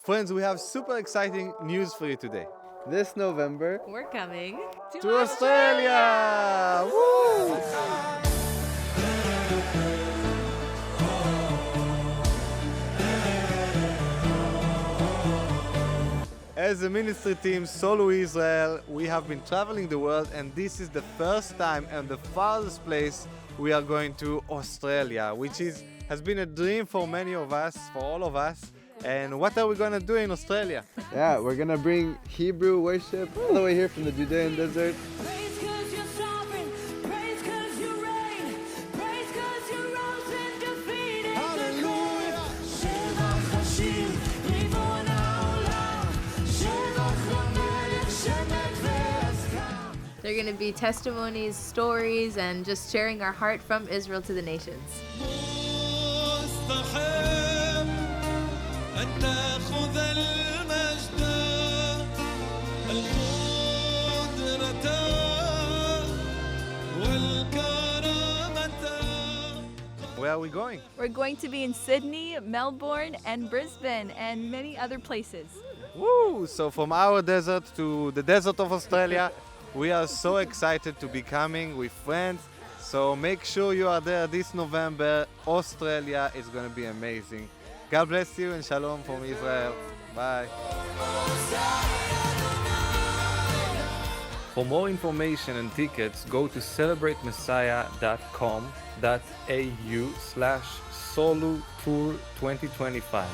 Friends, we have super exciting news for you today. This November, We're coming To Australia! Woo! As a ministry team, SOLU Israel, we have been traveling the world, and this is the first time and the farthest place we are going to Australia, which has been a dream for many of us, for all of us. And what are we going to do in Australia? yeah, we're gonna bring Hebrew worship all the way here from the Judean desert. Praise 'cause you're sovereign, praise 'cause you reign, praise 'cause you rose and defeated the good. Shevach Hashim, Rivon HaOlam, Shevach HaMelech shemet ve'eskam. They're going to be testimonies, stories, and just sharing our heart from Israel to the nations. أن نأخذ المجد القدرة والكرامة. Where are we going? We're going to be in Sydney, Melbourne, and Brisbane, and many other places. Woo! So from our desert to the desert of Australia, we are so excited to be coming with friends. So make sure you are there this November. Australia is going to be amazing. God bless you and shalom from Israel. Bye. For more information and tickets, go to celebratemessiah.com.au/SOLU Tour 2025.